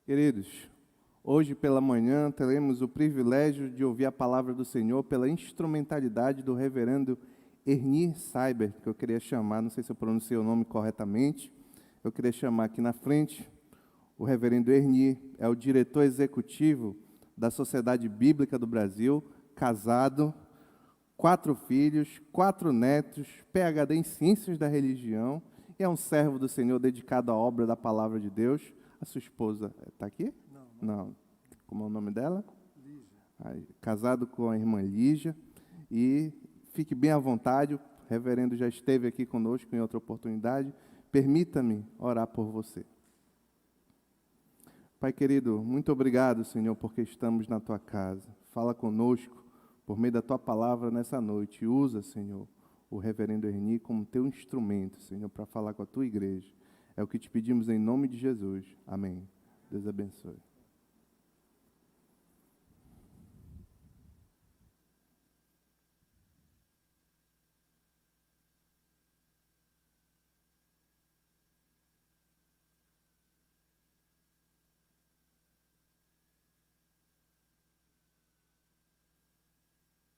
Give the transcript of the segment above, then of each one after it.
Queridos, hoje pela manhã teremos o privilégio de ouvir a palavra do Senhor pela instrumentalidade do reverendo Erni Saiber, que eu queria chamar, não sei se eu pronunciei o nome corretamente, eu queria chamar aqui na frente. O reverendo Erni é o diretor executivo da Sociedade Bíblica do Brasil, casado, 4 filhos, 4 netos, PhD em Ciências da Religião, e é um servo do Senhor dedicado à obra da Palavra de Deus. A sua esposa está aqui? Não. Como é o nome dela? Lígia. Casado com a irmã Lígia. E fique bem à vontade, o reverendo já esteve aqui conosco em outra oportunidade. Permita-me orar por você. Pai querido, muito obrigado, Senhor, porque estamos na Tua casa. Fala conosco por meio da Tua palavra nessa noite. Usa, Senhor, o reverendo Erni como Teu instrumento, Senhor, para falar com a Tua igreja. É o que te pedimos em nome de Jesus. Amém. Deus abençoe.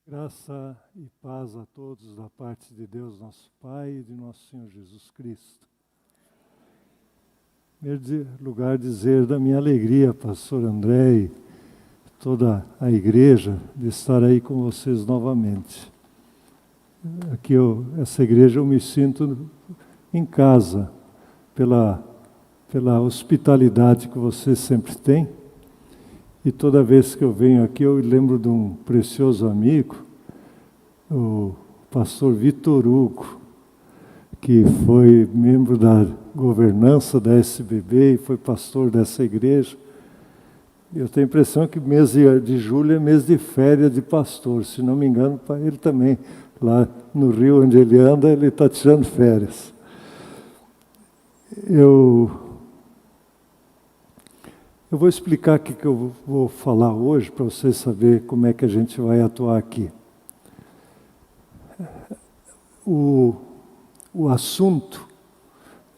Graça e paz a todos da parte de Deus, nosso Pai, e de nosso Senhor Jesus Cristo. Em primeiro lugar, dizer da minha alegria, pastor André e toda a igreja, de estar aí com vocês novamente. Aqui, essa igreja, eu me sinto em casa, pela hospitalidade que vocês sempre têm. E toda vez que eu venho aqui, eu lembro de um precioso amigo, o pastor Vitor Hugo, que foi membro da governança da SBB e foi pastor dessa igreja. Eu tenho a impressão que mês de julho é mês de férias de pastor, se não me engano, para ele também. Lá no Rio, onde ele anda, ele está tirando férias. Eu vou explicar o que eu vou falar hoje, para vocês saberem como é que a gente vai atuar aqui. O assunto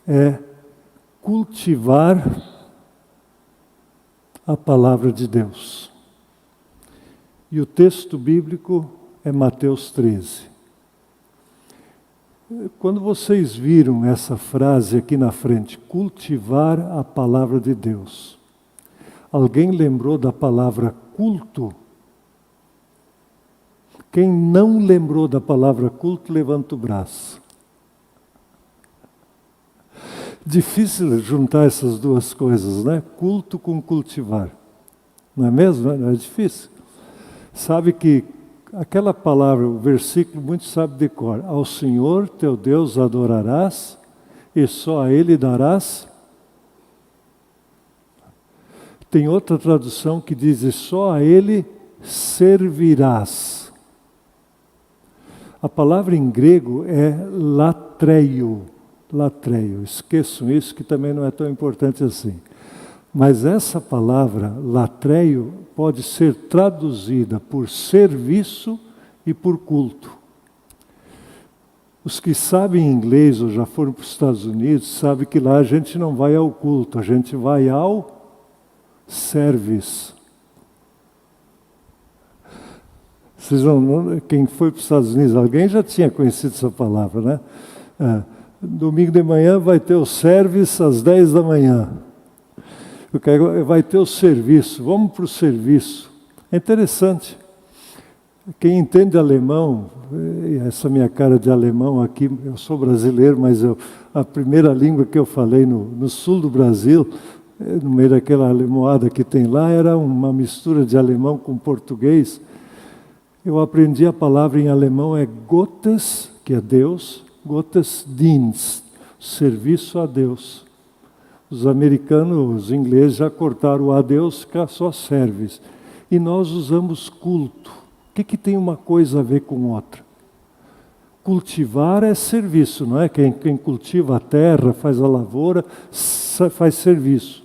é cultivar a palavra de Deus. E o texto bíblico é Mateus 13. Quando vocês viram essa frase aqui na frente, cultivar a palavra de Deus, alguém lembrou da palavra culto? Quem não lembrou da palavra culto, levanta o braço. Difícil juntar essas duas coisas, né? Culto com cultivar. Não é mesmo? Não é difícil. Sabe que aquela palavra, o versículo, muitos sabem de cor. Ao Senhor teu Deus adorarás e só a Ele darás. Tem outra tradução que diz, e só a Ele servirás. A palavra em grego é latreio. Latreio. Esqueçam isso, que também não é tão importante assim. Mas essa palavra, latreio, pode ser traduzida por serviço e por culto. Os que sabem inglês ou já foram para os Estados Unidos, sabem que lá a gente não vai ao culto, a gente vai ao service. Vocês não, quem foi para os Estados Unidos, alguém já tinha conhecido essa palavra, né? Domingo de manhã vai ter o service às 10 da manhã. Vai ter o serviço, vamos para o serviço. É interessante. Quem entende alemão, essa minha cara de alemão aqui, eu sou brasileiro, mas a primeira língua que eu falei no sul do Brasil, no meio daquela alemoada que tem lá, era uma mistura de alemão com português. Eu aprendi a palavra em alemão, é Gottes, que é Deus, Gottesdienst, serviço a Deus. Os americanos, os ingleses já cortaram o a Deus, fica só service. E nós usamos culto. O que tem uma coisa a ver com outra? Cultivar é serviço, não é? Quem cultiva a terra, faz a lavoura, faz serviço.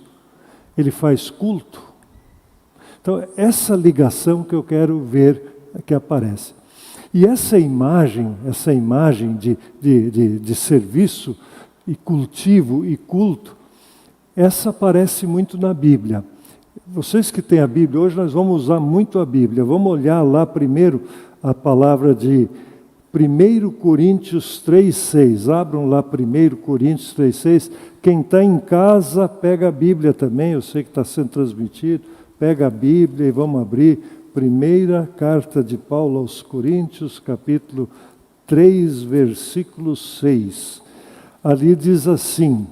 Ele faz culto. Então, essa ligação que eu quero ver que aparece. E essa imagem de serviço e cultivo e culto, essa aparece muito na Bíblia. Vocês que têm a Bíblia, hoje nós vamos usar muito a Bíblia. Vamos olhar lá primeiro a palavra de 1 Coríntios 3,6. Abram lá 1 Coríntios 3,6. Quem está em casa, pega a Bíblia também. Eu sei que está sendo transmitido. Pega a Bíblia e vamos abrir. Primeira carta de Paulo aos Coríntios, capítulo 3, versículo 6. Ali diz assim: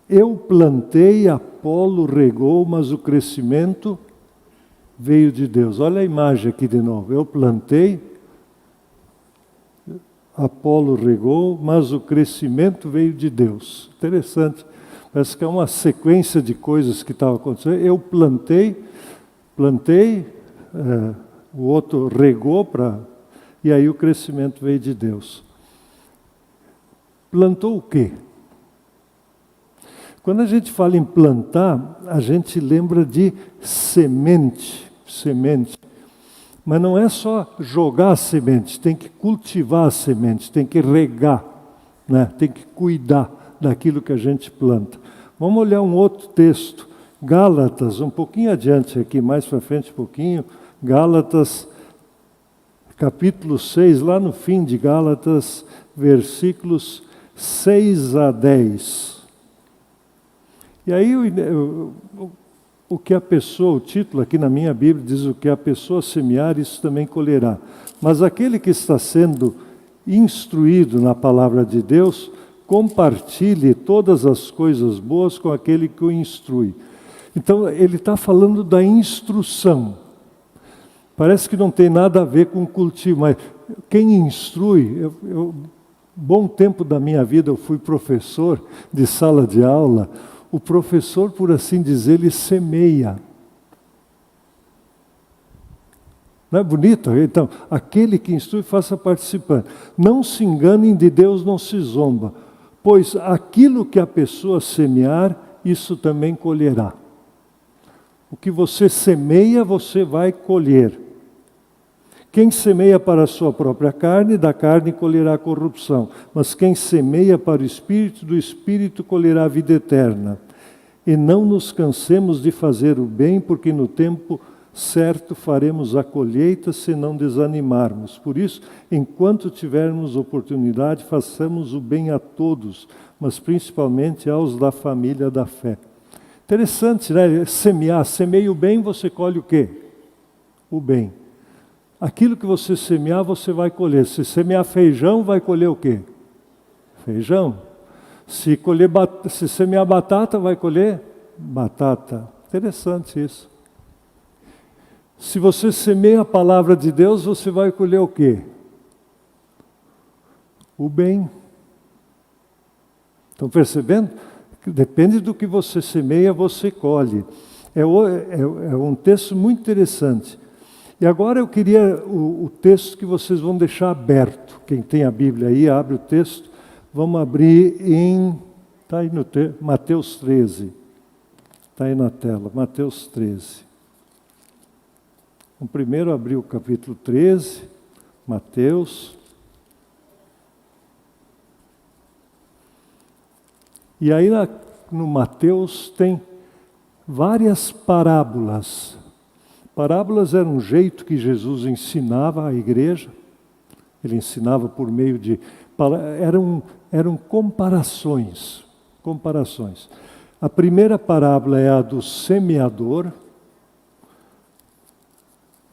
eu plantei, Apolo regou, mas o crescimento veio de Deus. Olha a imagem aqui de novo. Eu plantei, Apolo regou, mas o crescimento veio de Deus. Interessante. Parece que é uma sequência de coisas que estavam acontecendo. Eu plantei, o outro regou, e aí o crescimento veio de Deus. Plantou o quê? Quando a gente fala em plantar, a gente lembra de semente. Mas não é só jogar a semente, tem que cultivar a semente, tem que regar, né? Tem que cuidar daquilo que a gente planta. Vamos olhar um outro texto, Gálatas, um pouquinho adiante aqui, mais para frente um pouquinho, Gálatas, capítulo 6, lá no fim de Gálatas, versículos 6 a 10. E aí o que a pessoa, o título aqui na minha Bíblia diz: o que a pessoa semear, isso também colherá. Mas aquele que está sendo instruído na palavra de Deus, compartilhe todas as coisas boas com aquele que o instrui. Então ele está falando da instrução. Parece que não tem nada a ver com cultivo, mas quem instrui, bom tempo da minha vida eu fui professor de sala de aula. O professor, por assim dizer, ele semeia. Não é bonito? Então, aquele que instrui, faça participante. Não se enganem, de Deus não se zomba, pois aquilo que a pessoa semear, isso também colherá. O que você semeia, você vai colher. Quem semeia para a sua própria carne, da carne colherá a corrupção. Mas quem semeia para o Espírito, do Espírito colherá a vida eterna. E não nos cansemos de fazer o bem, porque no tempo certo faremos a colheita, se não desanimarmos. Por isso, enquanto tivermos oportunidade, façamos o bem a todos, mas principalmente aos da família da fé. Interessante, né? Semear. Semeia o bem, você colhe o quê? O bem. Aquilo que você semear, você vai colher. Se semear feijão, vai colher o quê? Feijão. Se semear batata, vai colher batata. Interessante isso. Se você semeia a palavra de Deus, você vai colher o quê? O bem. Estão percebendo? Depende do que você semeia, você colhe. É um texto muito interessante. E agora eu queria o texto que vocês vão deixar aberto. Quem tem a Bíblia aí, abre o texto. Vamos abrir está aí no Mateus 13. Está aí na tela, Mateus 13. Vamos primeiro abrir o capítulo 13, Mateus. E aí no Mateus tem várias parábolas. Parábolas era um jeito que Jesus ensinava à igreja. Ele ensinava por meio de... Eram comparações. A primeira parábola é a do semeador.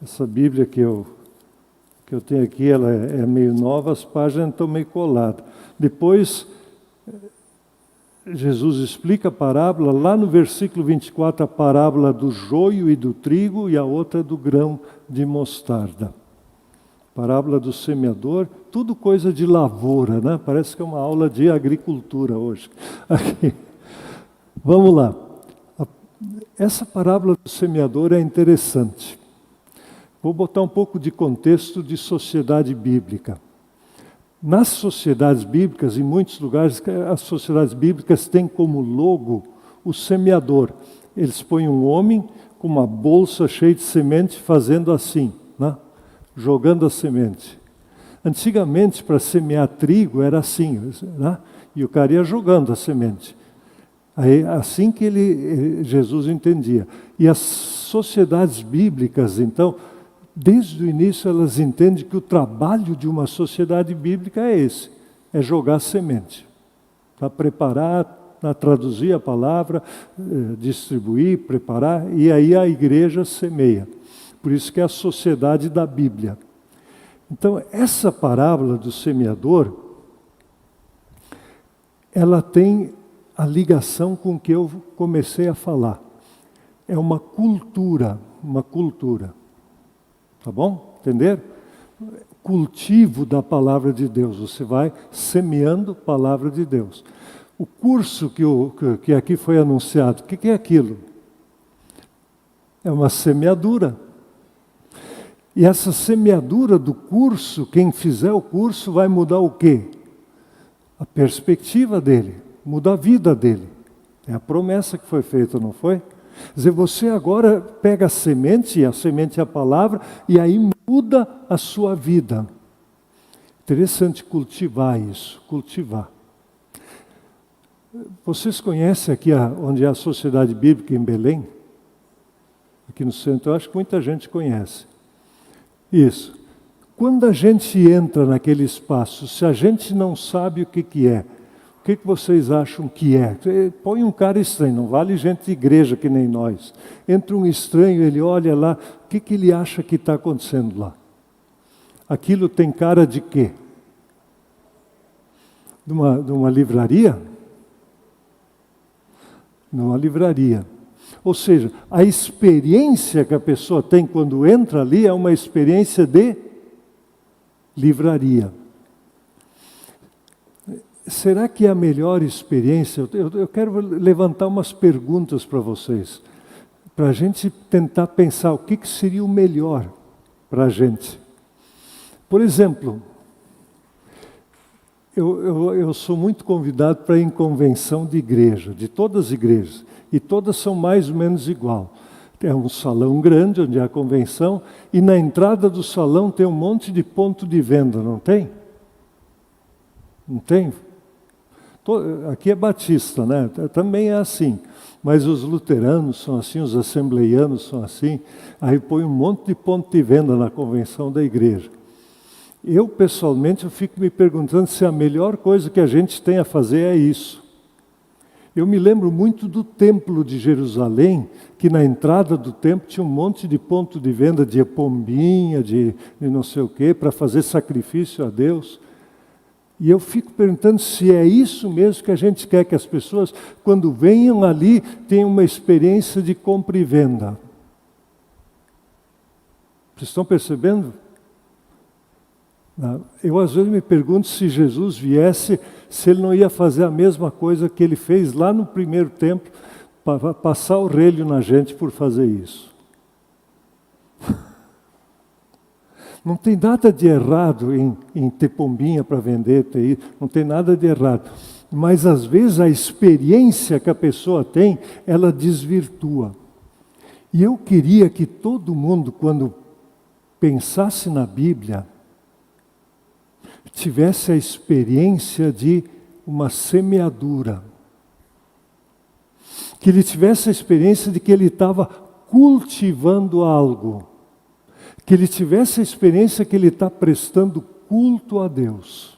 Essa Bíblia que eu tenho aqui, ela é meio nova, as páginas estão meio coladas. Depois, Jesus explica a parábola, lá no versículo 24, a parábola do joio e do trigo, e a outra do grão de mostarda. Parábola do semeador, tudo coisa de lavoura, né? Parece que é uma aula de agricultura hoje. Aqui. Vamos lá. Essa parábola do semeador é interessante. Vou botar um pouco de contexto de sociedade bíblica. Nas sociedades bíblicas, em muitos lugares, as sociedades bíblicas têm como logo o semeador. Eles põem um homem com uma bolsa cheia de semente fazendo assim, né? Jogando a semente. Antigamente, para semear trigo, era assim, né? E o cara ia jogando a semente. Aí, assim que Jesus entendia. E as sociedades bíblicas, então, desde o início elas entendem que o trabalho de uma sociedade bíblica é esse, é jogar semente, para preparar, para traduzir a palavra, distribuir, preparar, e aí a igreja semeia. Por isso que é a sociedade da Bíblia. Então, essa parábola do semeador, ela tem a ligação com o que eu comecei a falar. É uma cultura. Tá bom? Entenderam? Cultivo da palavra de Deus. Você vai semeando a palavra de Deus. O curso que aqui foi anunciado, o que é aquilo? É uma semeadura. E essa semeadura do curso, quem fizer o curso vai mudar o quê? A perspectiva dele, muda a vida dele. É a promessa que foi feita, não foi? Quer dizer, você agora pega a semente é a palavra, e aí muda a sua vida. Interessante cultivar isso, cultivar. Vocês conhecem aqui onde é a Sociedade Bíblica em Belém? Aqui no centro, eu acho que muita gente conhece. Isso. Quando a gente entra naquele espaço, se a gente não sabe o que é, o que vocês acham que é? Põe um cara estranho, não vale gente de igreja que nem nós. Entra um estranho, ele olha lá, o que ele acha que está acontecendo lá? Aquilo tem cara de quê? De uma livraria? Numa livraria. Ou seja, a experiência que a pessoa tem quando entra ali é uma experiência de livraria. Será que é a melhor experiência? Eu quero levantar umas perguntas para vocês, para a gente tentar pensar o que seria o melhor para a gente. Por exemplo, eu sou muito convidado para ir em convenção de igreja, de todas as igrejas, e todas são mais ou menos igual. Tem um salão grande onde há a convenção, e na entrada do salão tem um monte de ponto de venda, não tem? Não tem? Aqui é batista, né? Também é assim. Mas os luteranos são assim, os assembleianos são assim. Aí põe um monte de ponto de venda na convenção da igreja. Eu, pessoalmente, fico me perguntando se a melhor coisa que a gente tem a fazer é isso. Eu me lembro muito do templo de Jerusalém, que na entrada do templo tinha um monte de ponto de venda de pombinha, de não sei o quê, para fazer sacrifício a Deus. E eu fico perguntando se é isso mesmo que a gente quer que as pessoas, quando venham ali, tenham uma experiência de compra e venda. Vocês estão percebendo? Eu às vezes me pergunto se Jesus viesse, se ele não ia fazer a mesma coisa que ele fez lá no primeiro templo, para passar o relho na gente por fazer isso. Não tem nada de errado em ter pombinha para vender, não tem nada de errado. Mas às vezes a experiência que a pessoa tem, ela desvirtua. E eu queria que todo mundo, quando pensasse na Bíblia, tivesse a experiência de uma semeadura. Que ele tivesse a experiência de que ele estava cultivando algo. Que ele tivesse a experiência que ele está prestando culto a Deus.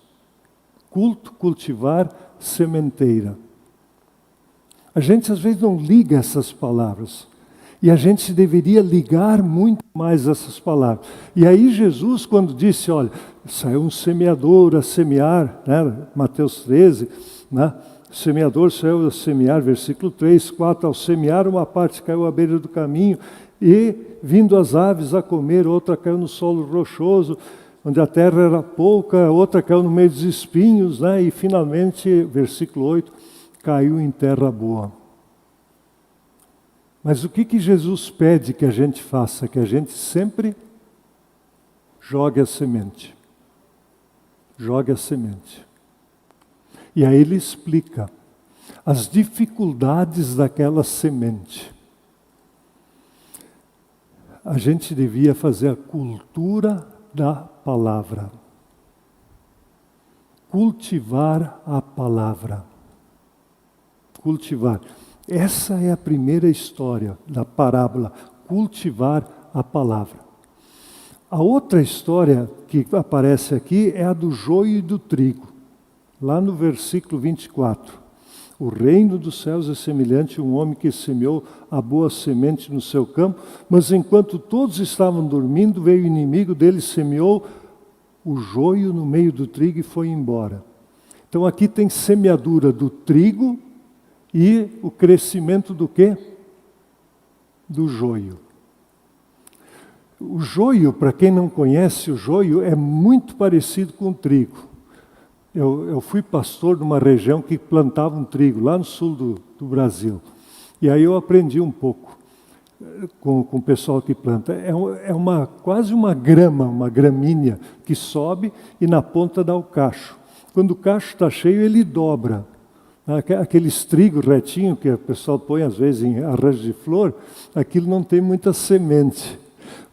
Culto, cultivar, sementeira. A gente às vezes não liga essas palavras. E a gente deveria ligar muito mais essas palavras. E aí Jesus, quando disse, olha, saiu um semeador a semear, né? Mateus 13, né? O semeador saiu a semear, versículo 3, 4, ao semear uma parte caiu à beira do caminho, e vindo as aves a comer, outra caiu no solo rochoso, onde a terra era pouca, outra caiu no meio dos espinhos, né? E finalmente, versículo 8, caiu em terra boa. Mas o que Jesus pede que a gente faça? Que a gente sempre jogue a semente. Jogue a semente. E aí ele explica as dificuldades daquela semente. A gente devia fazer a cultura da palavra. Cultivar a palavra. cultivar. Essa é a primeira história da parábola, cultivar a palavra. A outra história que aparece aqui é a do joio e do trigo, lá no versículo 24. O reino dos céus é semelhante a um homem que semeou a boa semente no seu campo, mas enquanto todos estavam dormindo, veio o inimigo dele, semeou o joio no meio do trigo e foi embora. Então aqui tem semeadura do trigo e o crescimento do quê? Do joio. O joio, para quem não conhece, o joio é muito parecido com o trigo. Eu fui pastor de uma região que plantava um trigo, lá no sul do Brasil. E aí eu aprendi um pouco com o pessoal que planta. Quase uma grama, uma gramínea, que sobe e na ponta dá o cacho. Quando o cacho está cheio, ele dobra. Aqueles trigos retinhos que o pessoal põe às vezes em arranjo de flor, aquilo não tem muita semente.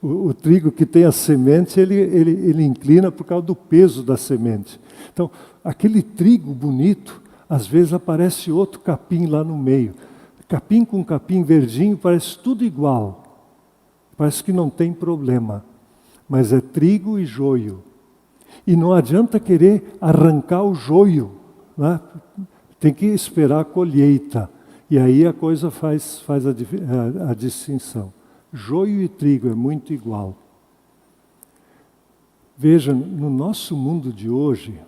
O trigo que tem a semente, ele inclina por causa do peso da semente. Então, aquele trigo bonito, às vezes aparece outro capim lá no meio. Capim com capim verdinho, parece tudo igual. Parece que não tem problema. Mas é trigo e joio. E não adianta querer arrancar o joio, né? Tem que esperar a colheita. E aí a coisa faz a distinção. Joio e trigo é muito igual. Veja, no nosso mundo de hoje,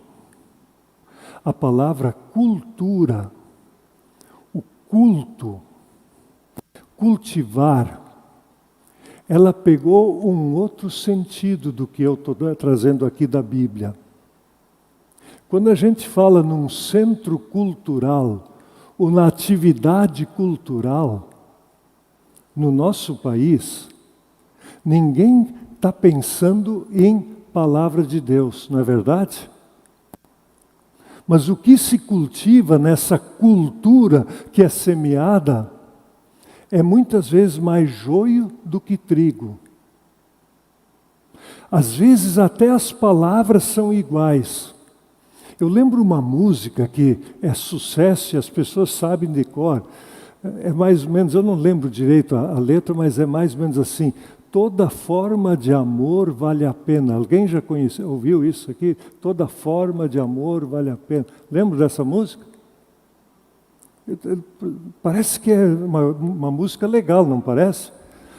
a palavra cultura, o culto, cultivar, ela pegou um outro sentido do que eu estou trazendo aqui da Bíblia. Quando a gente fala num centro cultural, ou na atividade cultural, no nosso país, ninguém está pensando em palavra de Deus, não é verdade? Mas o que se cultiva nessa cultura que é semeada é muitas vezes mais joio do que trigo. Às vezes até as palavras são iguais. Eu lembro uma música que é sucesso e as pessoas sabem de cor. É mais ou menos, eu não lembro direito a letra, mas é mais ou menos assim: toda forma de amor vale a pena. Alguém já ouviu isso aqui? Toda forma de amor vale a pena. Lembra dessa música? Parece que é uma música legal, não parece?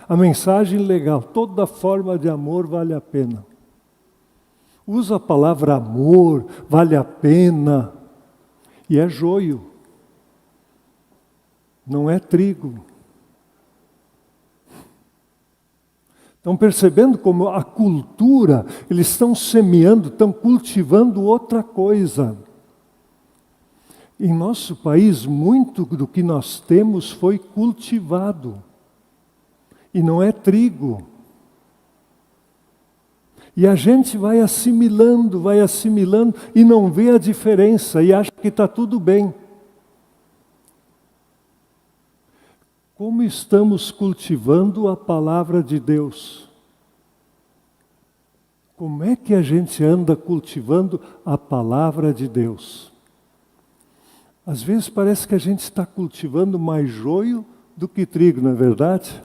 A mensagem legal: toda forma de amor vale a pena. Usa a palavra amor, vale a pena, e é joio. Não é trigo. Estão percebendo como a cultura, eles estão semeando, estão cultivando outra coisa. Em nosso país, muito do que nós temos foi cultivado. E não é trigo. E a gente vai assimilando, e não vê a diferença, e acha que está tudo bem. Como estamos cultivando a palavra de Deus? Como é que a gente anda cultivando a palavra de Deus? Às vezes parece que a gente está cultivando mais joio do que trigo, não é verdade?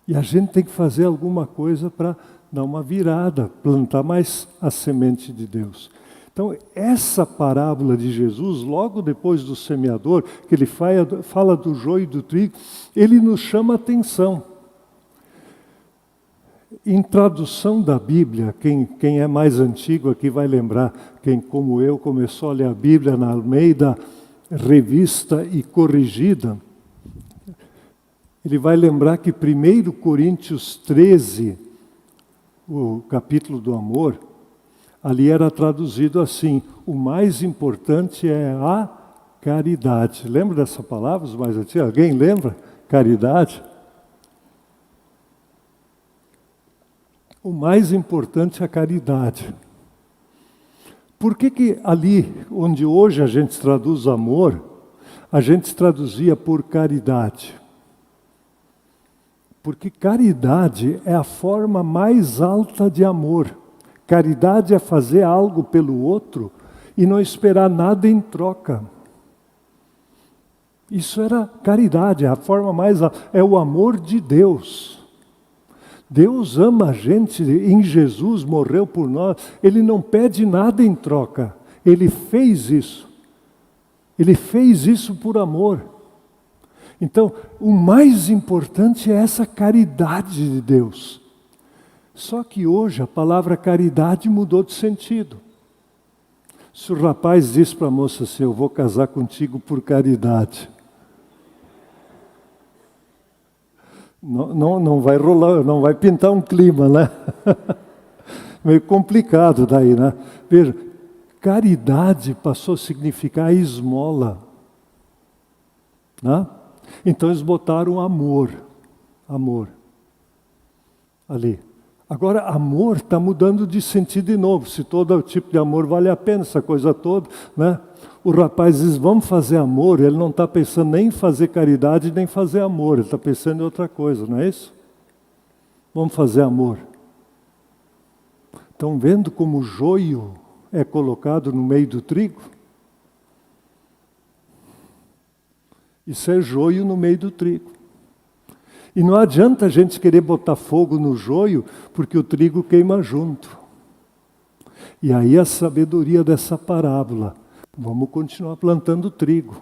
E a gente tem que fazer alguma coisa para dar uma virada, plantar mais a semente de Deus. Então, essa parábola de Jesus, logo depois do semeador, que ele fala do joio e do trigo, ele nos chama a atenção. Em tradução da Bíblia, quem é mais antigo aqui vai lembrar, quem como eu começou a ler a Bíblia na Almeida, revista e corrigida, ele vai lembrar que 1 Coríntios 13, o capítulo do amor, ali era traduzido assim: o mais importante é a caridade. Lembra dessa palavra, os mais antigos? Alguém lembra? Caridade? O mais importante é a caridade. Por que ali, onde hoje a gente traduz amor, a gente traduzia por caridade? Porque caridade é a forma mais alta de amor. Caridade é fazer algo pelo outro e não esperar nada em troca. Isso era caridade, a forma mais... É o amor de Deus. Deus ama a gente, em Jesus morreu por nós. Ele não pede nada em troca. Ele fez isso. Ele fez isso por amor. Então, o mais importante é essa caridade de Deus. Só que hoje a palavra caridade mudou de sentido. Se o rapaz diz para a moça assim, eu vou casar contigo por caridade, não vai rolar, não vai pintar um clima, né? Meio complicado daí, né? Veja, caridade passou a significar esmola, né? Então eles botaram amor ali. Agora, amor está mudando de sentido de novo. Se todo tipo de amor vale a pena, essa coisa toda, né? O rapaz diz, vamos fazer amor, ele não está pensando nem em fazer caridade, nem fazer amor, ele está pensando em outra coisa, não é isso? Vamos fazer amor. Estão vendo como o joio é colocado no meio do trigo? Isso é joio no meio do trigo. E não adianta a gente querer botar fogo no joio, porque o trigo queima junto. E aí a sabedoria dessa parábola. Vamos continuar plantando trigo.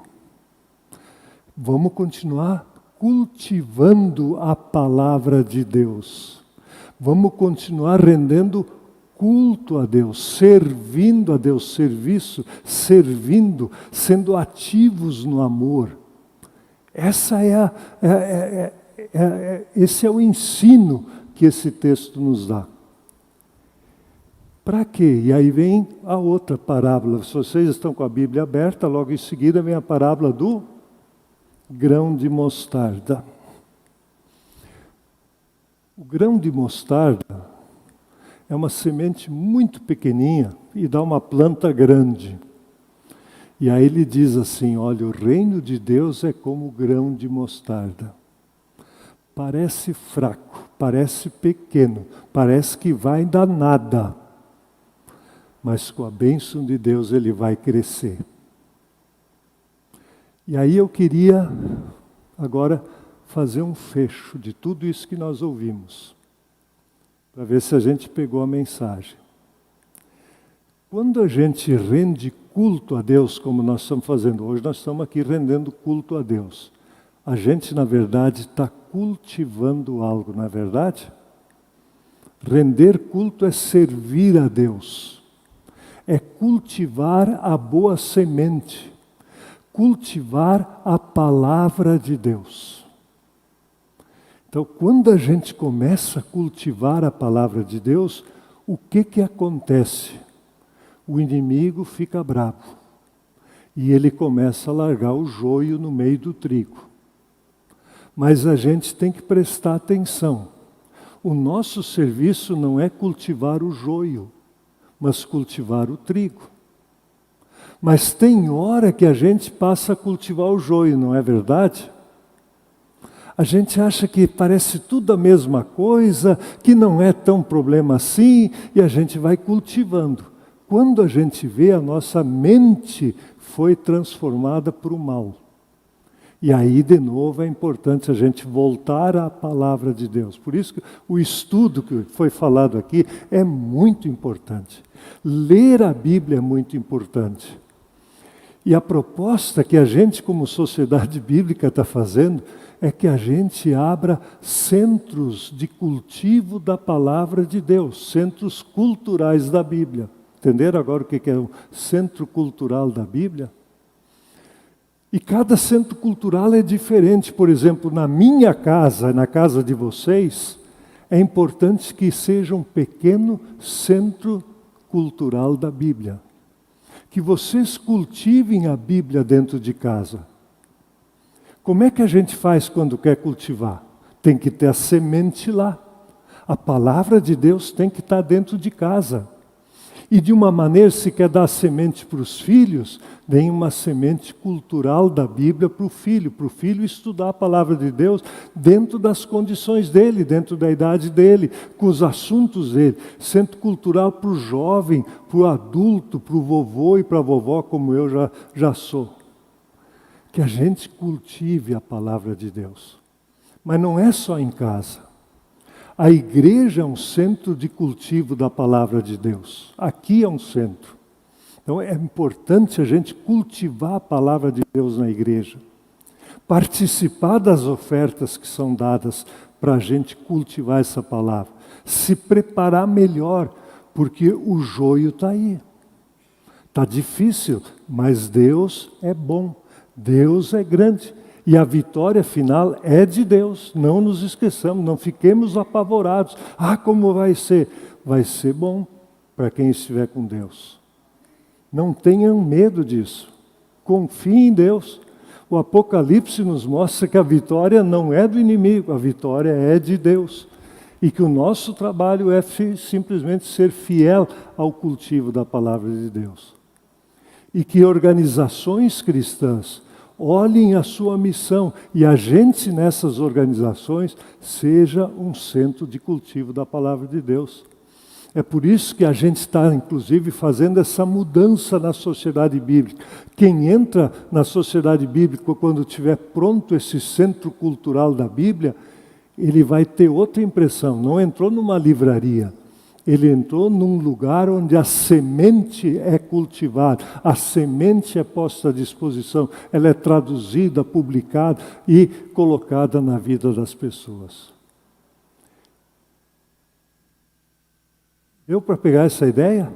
Vamos continuar cultivando a palavra de Deus. Vamos continuar rendendo culto a Deus, servindo a Deus, servindo, sendo ativos no amor. Esse é o ensino que esse texto nos dá. Para quê? E aí vem a outra parábola. Se vocês estão com a Bíblia aberta, logo em seguida vem a parábola do grão de mostarda. O grão de mostarda é uma semente muito pequenininha e dá uma planta grande. E aí ele diz assim, olha, o reino de Deus é como o grão de mostarda. Parece fraco, parece pequeno, parece que vai dar nada. Mas com a bênção de Deus ele vai crescer. E aí eu queria agora fazer um fecho de tudo isso que nós ouvimos, para ver se a gente pegou a mensagem. Quando a gente rende culto a Deus, como nós estamos fazendo hoje, nós estamos aqui rendendo culto a Deus. A gente, na verdade, está cultivando algo, não é verdade? Render culto é servir a Deus. É cultivar a boa semente. Cultivar a palavra de Deus. Então, quando a gente começa a cultivar a palavra de Deus, o que acontece? O inimigo fica bravo. E ele começa a largar o joio no meio do trigo. Mas a gente tem que prestar atenção. O nosso serviço não é cultivar o joio, mas cultivar o trigo. Mas tem hora que a gente passa a cultivar o joio, não é verdade? A gente acha que parece tudo a mesma coisa, que não é tão problema assim, e a gente vai cultivando. Quando a gente vê, a nossa mente foi transformada para o mal. E aí, de novo, é importante a gente voltar à palavra de Deus. Por isso que o estudo que foi falado aqui é muito importante. Ler a Bíblia é muito importante. E a proposta que a gente, como sociedade bíblica, está fazendo é que a gente abra centros de cultivo da palavra de Deus, centros culturais da Bíblia. Entenderam agora o que é um centro cultural da Bíblia? E cada centro cultural é diferente. Por exemplo, na minha casa, na casa de vocês, é importante que seja um pequeno centro cultural da Bíblia. Que vocês cultivem a Bíblia dentro de casa. Como é que a gente faz quando quer cultivar? Tem que ter a semente lá. A palavra de Deus tem que estar dentro de casa. E de uma maneira, se quer dar semente para os filhos, dê uma semente cultural da Bíblia para o filho estudar a palavra de Deus dentro das condições dele, dentro da idade dele, com os assuntos dele. Centro cultural para o jovem, para o adulto, para o vovô e para a vovó, como eu já sou. que a gente cultive a palavra de Deus. Mas não é só em casa. A igreja é um centro de cultivo da palavra de Deus. Aqui é um centro. Então é importante a gente cultivar a palavra de Deus na igreja. Participar das ofertas que são dadas para a gente cultivar essa palavra. Se preparar melhor, porque o joio está aí. Está difícil, mas Deus é bom. Deus é grande. E a vitória final é de Deus. Não nos esqueçamos, não fiquemos apavorados. Ah, como vai ser? Vai ser bom para quem estiver com Deus. Não tenham medo disso. Confiem em Deus. O Apocalipse nos mostra que a vitória não é do inimigo, a vitória é de Deus. E que o nosso trabalho é simplesmente ser fiel ao cultivo da palavra de Deus. E que organizações cristãs olhem a sua missão e a gente nessas organizações seja um centro de cultivo da palavra de Deus. É por isso que a gente está, inclusive, fazendo essa mudança na sociedade bíblica. Quem entra na sociedade bíblica, quando tiver pronto esse centro cultural da Bíblia, ele vai ter outra impressão. Não entrou numa livraria. Ele entrou num lugar onde a semente é cultivada, a semente é posta à disposição, ela é traduzida, publicada e colocada na vida das pessoas. Deu para pegar essa ideia?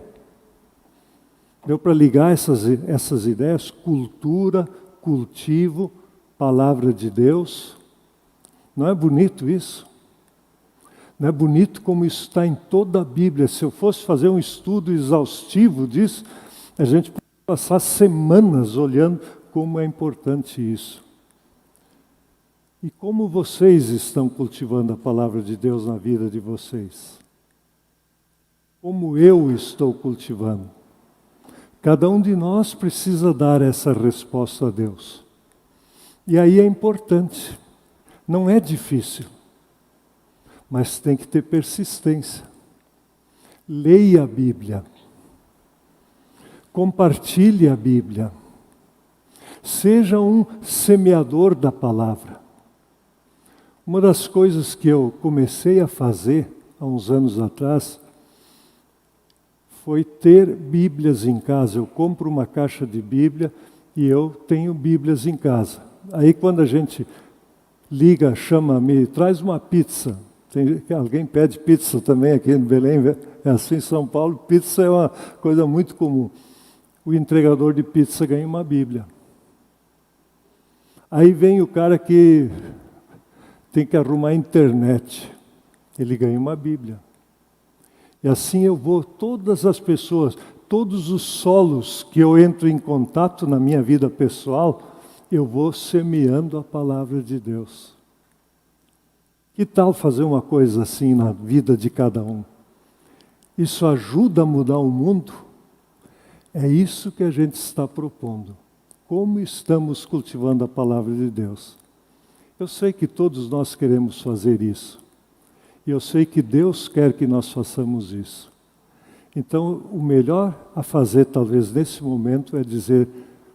Deu para ligar essas ideias? Cultura, cultivo, palavra de Deus. Não é bonito isso? Não é bonito como isso está em toda a Bíblia. Se eu fosse fazer um estudo exaustivo disso, a gente pode passar semanas olhando como é importante isso. E como vocês estão cultivando a palavra de Deus na vida de vocês? Como eu estou cultivando? Cada um de nós precisa dar essa resposta a Deus. E aí é importante. Não é difícil. Mas tem que ter persistência. Leia a Bíblia. Compartilhe a Bíblia. Seja um semeador da palavra. Uma das coisas que eu comecei a fazer há uns anos atrás foi ter Bíblias em casa. Eu compro uma caixa de Bíblia e eu tenho Bíblias em casa. Aí quando a gente liga, chama-me, traz uma pizza. Alguém pede pizza também aqui em Belém, é assim em São Paulo, pizza é uma coisa muito comum. O entregador de pizza ganha uma Bíblia. Aí vem o cara que tem que arrumar a internet, ele ganha uma Bíblia. E assim eu vou, todas as pessoas, todos os solos que eu entro em contato na minha vida pessoal, eu vou semeando a palavra de Deus. Que tal fazer uma coisa assim na vida de cada um? Isso ajuda a mudar o mundo? É isso que a gente está propondo. Como estamos cultivando a palavra de Deus? Eu sei que todos nós queremos fazer isso. E eu sei que Deus quer que nós façamos isso. Então, o melhor a fazer, talvez, nesse momento, é dizer,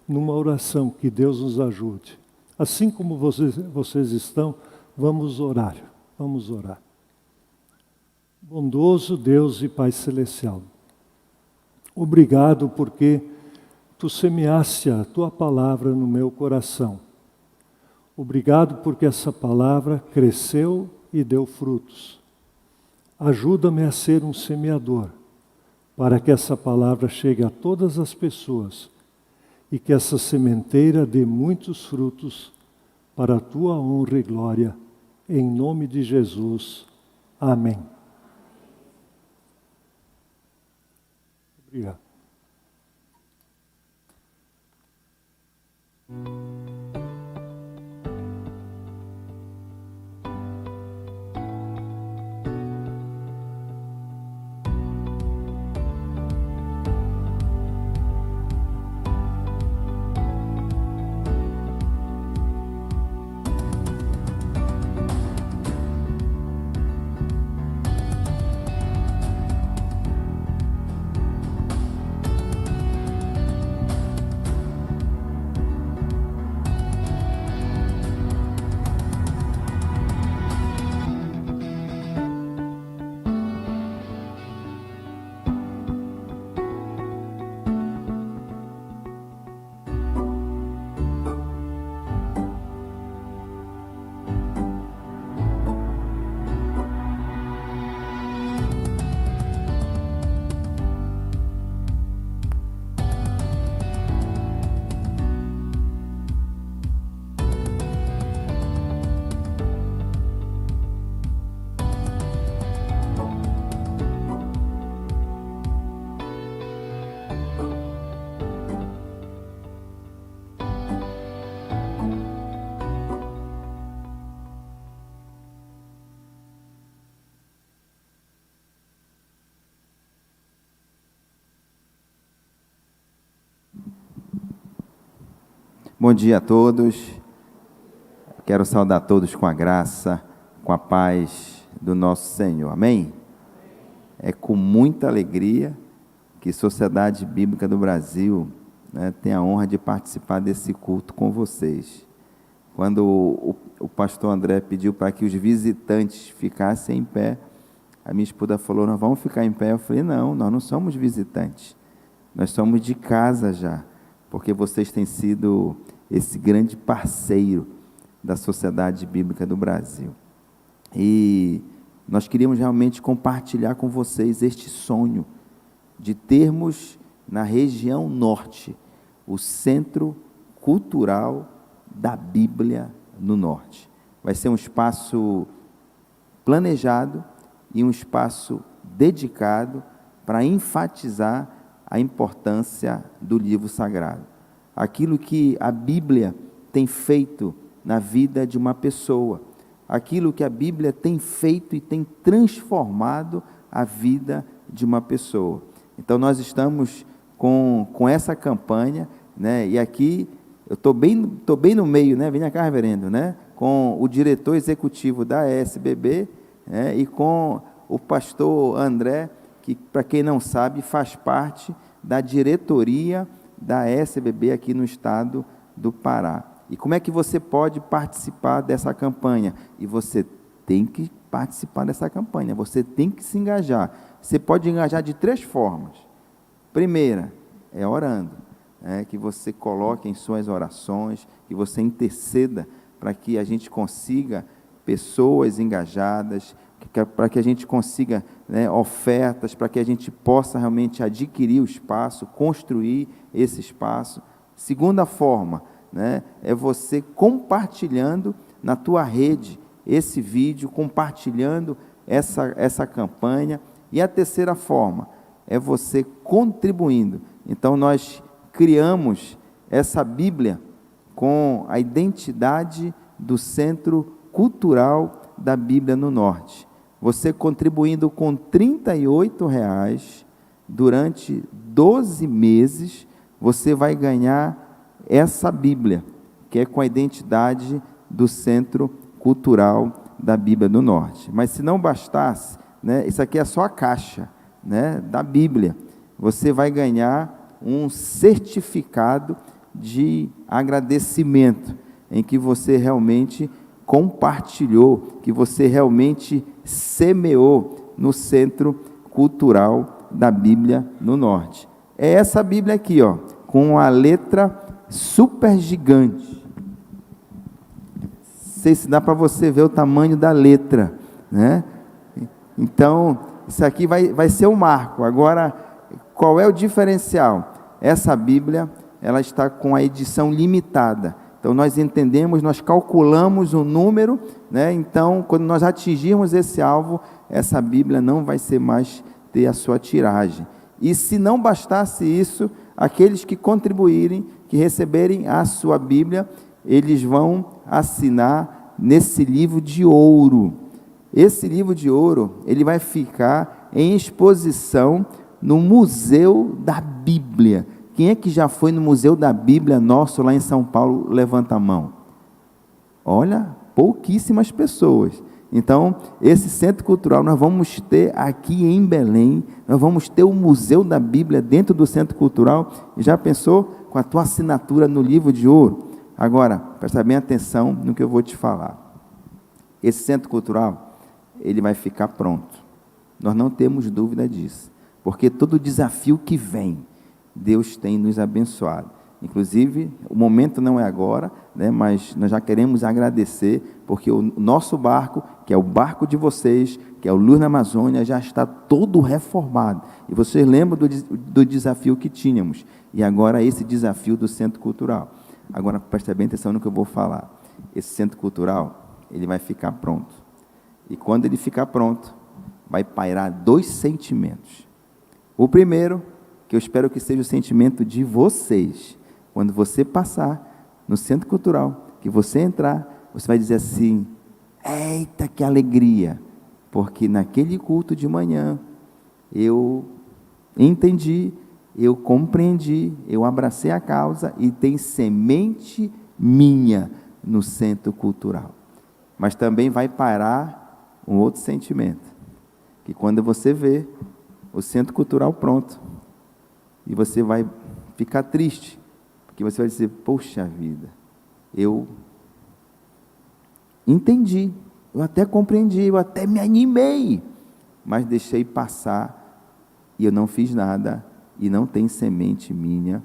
numa oração, que Deus nos ajude. Assim como vocês estão, vamos orar. Vamos orar. Bondoso Deus e Pai Celestial, obrigado porque Tu semeaste a Tua palavra no meu coração. Obrigado porque essa palavra cresceu e deu frutos. Ajuda-me a ser um semeador, para que essa palavra chegue a todas as pessoas e que essa sementeira dê muitos frutos para a Tua honra e glória. Em nome de Jesus. Amém. Obrigado. Bom dia a todos. Quero saudar todos com a graça, com a paz do nosso Senhor. Amém? É com muita alegria que Sociedade Bíblica do Brasil, né, tem a honra de participar desse culto com vocês. Quando o pastor André pediu para que os visitantes ficassem em pé, a minha esposa falou, nós vamos ficar em pé. Eu falei, não, nós não somos visitantes, nós somos de casa já, porque vocês têm sido esse grande parceiro da Sociedade Bíblica do Brasil. E nós queríamos realmente compartilhar com vocês este sonho de termos na região norte o Centro Cultural da Bíblia no Norte. Vai ser um espaço planejado e um espaço dedicado para enfatizar a importância do livro sagrado. Aquilo que a Bíblia tem feito na vida de uma pessoa, aquilo que a Bíblia tem feito e tem transformado a vida de uma pessoa. Então nós estamos com essa campanha, né? E aqui eu estou bem no meio, né? Venha cá, reverendo, né? Com o diretor executivo da SBB, né? E com o pastor André, que, para quem não sabe, faz parte da diretoria da SBB aqui no estado do Pará. E como é que você pode participar dessa campanha? E você tem que participar dessa campanha, você tem que se engajar. Você pode engajar de 3 formas. Primeira, é orando, que você coloque em suas orações, que você interceda para que a gente consiga pessoas engajadas, para que a gente consiga, né, ofertas, para que a gente possa realmente adquirir o espaço, construir esse espaço. Segunda forma, né, é você compartilhando na tua rede esse vídeo, compartilhando essa campanha. E a terceira forma é você contribuindo. Então nós criamos essa Bíblia com a identidade do Centro Cultural da Bíblia no Norte. Você contribuindo com R$ 38 durante 12 meses, você vai ganhar essa Bíblia, que é com a identidade do Centro Cultural da Bíblia do Norte. Mas se não bastasse, né, isso aqui é só a caixa, né, da Bíblia. Você vai ganhar um certificado de agradecimento, em que você realmente compartilhou, que você realmente semeou no Centro Cultural da Bíblia no Norte. É essa Bíblia aqui, ó, com a letra super gigante. Não sei se dá para você ver o tamanho da letra, né? Então, isso aqui vai ser um marco. Agora, qual é o diferencial? Essa Bíblia, ela está com a edição limitada. Então, nós entendemos, nós calculamos o número, né? Então, quando nós atingirmos esse alvo, essa Bíblia não vai ser mais ter a sua tiragem. E se não bastasse isso, aqueles que contribuírem, que receberem a sua Bíblia, eles vão assinar nesse livro de ouro. Esse livro de ouro, ele vai ficar em exposição no Museu da Bíblia. Quem é que já foi no Museu da Bíblia nosso lá em São Paulo? Levanta a mão. Olha, pouquíssimas pessoas. Então, esse centro cultural nós vamos ter aqui em Belém, nós vamos ter o Museu da Bíblia dentro do centro cultural. Já pensou? Com a tua assinatura no livro de ouro. Agora, presta bem atenção no que eu vou te falar. Esse centro cultural, ele vai ficar pronto. Nós não temos dúvida disso, porque todo desafio que vem, Deus tem nos abençoado. Inclusive, o momento não é agora, né, mas nós já queremos agradecer, porque o nosso barco, que é o barco de vocês, que é o Luz na Amazônia, já está todo reformado. E vocês lembram do desafio que tínhamos. E agora esse desafio do Centro Cultural. Agora, presta bem atenção no que eu vou falar. Esse Centro Cultural, ele vai ficar pronto. E quando ele ficar pronto, vai pairar 2 sentimentos. O primeiro, que eu espero que seja o sentimento de vocês. Quando você passar no Centro Cultural, que você entrar, você vai dizer assim: eita, que alegria! Porque naquele culto de manhã, eu entendi, eu compreendi, eu abracei a causa e tem semente minha no centro cultural. Mas também vai parar um outro sentimento, que quando você vê o centro cultural pronto, e você vai ficar triste, porque você vai dizer, poxa vida, eu entendi, eu até compreendi, eu até me animei, mas deixei passar e eu não fiz nada e não tem semente minha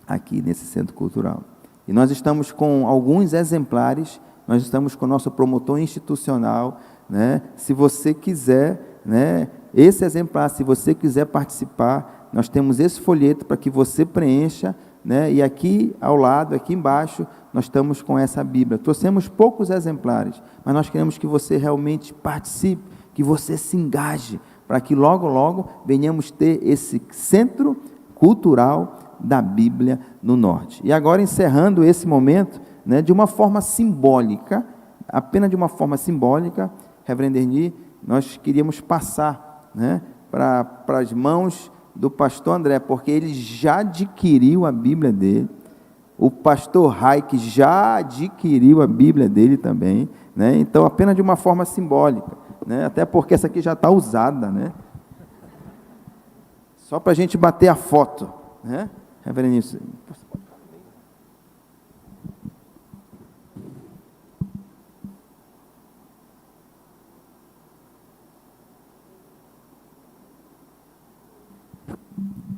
aqui nesse centro cultural. E nós estamos com alguns exemplares, nós estamos com o nosso promotor institucional, né? Se você quiser, né, esse exemplar, se você quiser participar, nós temos esse folheto para que você preencha, né? E aqui ao lado, aqui embaixo, nós estamos com essa Bíblia. Trouxemos poucos exemplares, mas nós queremos que você realmente participe, que você se engaje, para que logo, logo venhamos ter esse centro cultural da Bíblia no Norte. E agora, encerrando esse momento, né, de uma forma simbólica, apenas de uma forma simbólica, Reverendo Erni, nós queríamos passar, né, para as mãos do pastor André, porque ele já adquiriu a Bíblia dele, o pastor Raik já adquiriu a Bíblia dele também, né? Então, apenas de uma forma simbólica, né? Até porque essa aqui já está usada, né? Só para a gente bater a foto, né? Reverendo,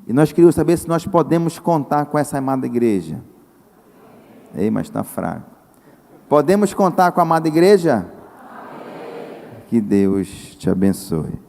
e nós queríamos saber se nós podemos contar com essa amada igreja. Ei, mas está fraco. Podemos contar com a amada igreja? Amém. Que Deus te abençoe.